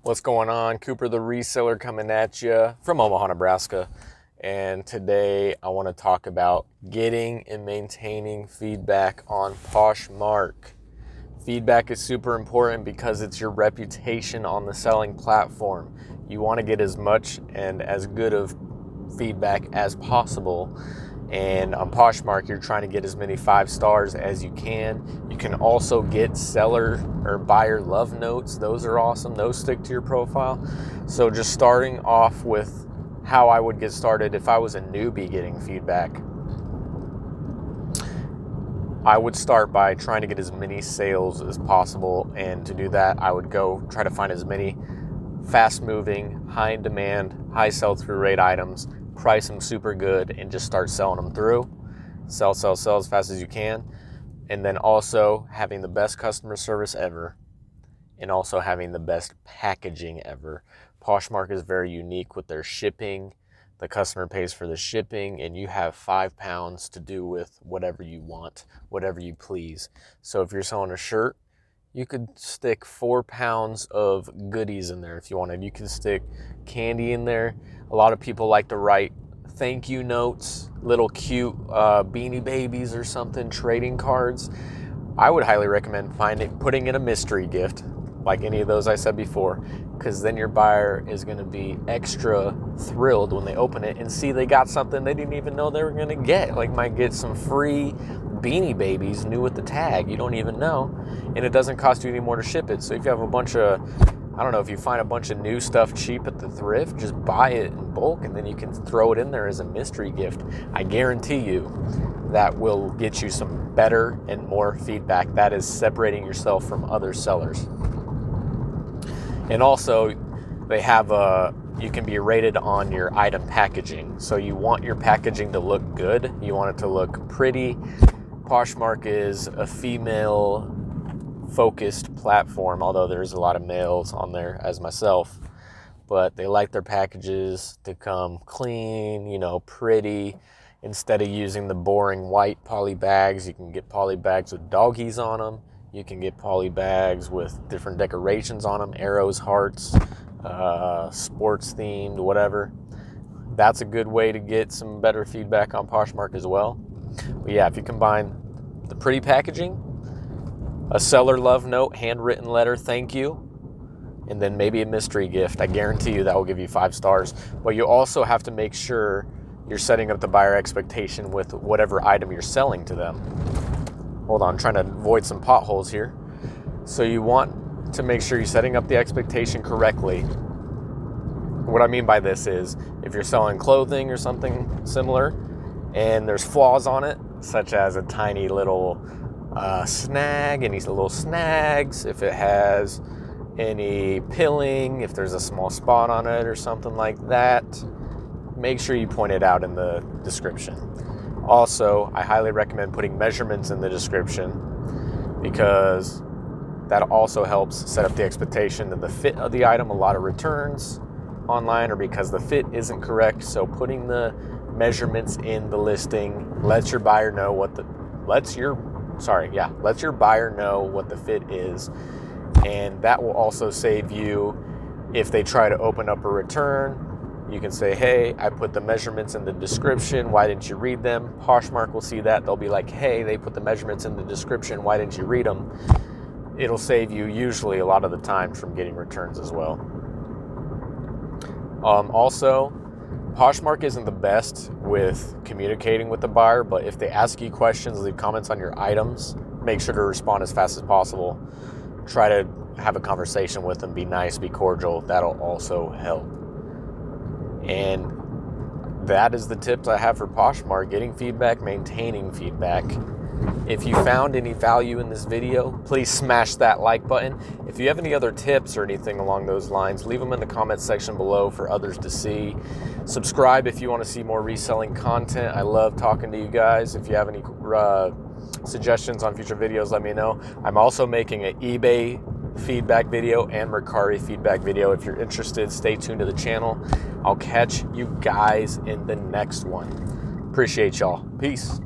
What's going on? Cooper the Reseller coming at you from Omaha, Nebraska. And today I want to talk about getting and maintaining feedback on Poshmark. Feedback is super important because it's your reputation on the selling platform. You want to get as much and as good of feedback as possible. And on Poshmark, you're trying to get as many 5 stars as you can. You can also get seller or buyer love notes. Those are awesome. Those stick to your profile. So just starting off with how I would get started if I was a newbie getting feedback. I would start by trying to get as many sales as possible. And to do that, I would go try to find as many fast-moving, high-in-demand, high sell-through rate items, price them super good, and just start selling them through. Sell as fast as you can. And then also having the best customer service ever, and also having the best packaging ever. Poshmark is very unique with their shipping. The customer pays for the shipping, and you have 5 pounds to do with whatever you want, whatever you please. So if you're selling a shirt, you could stick 4 pounds of goodies in there if you wanted. You can stick candy in there. A lot of people like to write thank you notes, little cute beanie babies or something, trading cards. I would highly recommend putting in a mystery gift, like any of those I said before, because then your buyer is going to be extra thrilled when they open it and see they got something they didn't even know they were going to get. Like, might get some free beanie babies new with the tag, you don't even know, and it doesn't cost you any more to ship it. So if you have a bunch of, I don't know, if you find a bunch of new stuff cheap at the thrift, just buy it in bulk and then you can throw it in there as a mystery gift. I guarantee you that will get you some better and more feedback. That is separating yourself from other sellers. And also, they have you can be rated on your item packaging. So you want your packaging to look good. You want it to look pretty. Poshmark is a female-focused platform, although there's a lot of males on there, as myself. But they like their packages to come clean, pretty. Instead of using the boring white poly bags, you can get poly bags with doggies on them. You can get poly bags with different decorations on them, arrows, hearts, sports themed, whatever. That's a good way to get some better feedback on Poshmark as well. But yeah, if you combine the pretty packaging, a seller love note, handwritten letter, thank you, and then maybe a mystery gift, I guarantee you that will give you 5 stars. But you also have to make sure you're setting up the buyer expectation with whatever item you're selling to them. Hold on, I'm trying to avoid some potholes here. So you want to make sure you're setting up the expectation correctly. What I mean by this is, if you're selling clothing or something similar and there's flaws on it, such as a tiny little snag, any little snags, if it has any pilling, if there's a small spot on it or something like that, make sure you point it out in the description. Also, I highly recommend putting measurements in the description, because that also helps set up the expectation of the fit of the item. A lot of returns online are because the fit isn't correct. So putting the measurements in the listing lets your buyer know what the fit is, and that will also save you if they try to open up a return. You can say, hey, I put the measurements in the description. Why didn't you read them? Poshmark will see that. They'll be like, hey, they put the measurements in the description. Why didn't you read them? It'll save you usually a lot of the time from getting returns as well. Also, Poshmark isn't the best with communicating with the buyer, but if they ask you questions, leave comments on your items, make sure to respond as fast as possible. Try to have a conversation with them. Be nice, be cordial. That'll also help. And that is the tips I have for Poshmark: getting feedback, maintaining feedback. If you found any value in this video, please smash that like button. If you have any other tips or anything along those lines, leave them in the comments section below for others to see. Subscribe if you want to see more reselling content. I love talking to you guys. If you have any suggestions on future videos, let me know. I'm also making an eBay feedback video and Mercari feedback video. If you're interested, stay tuned to the channel. I'll catch you guys in the next one. Appreciate y'all. Peace.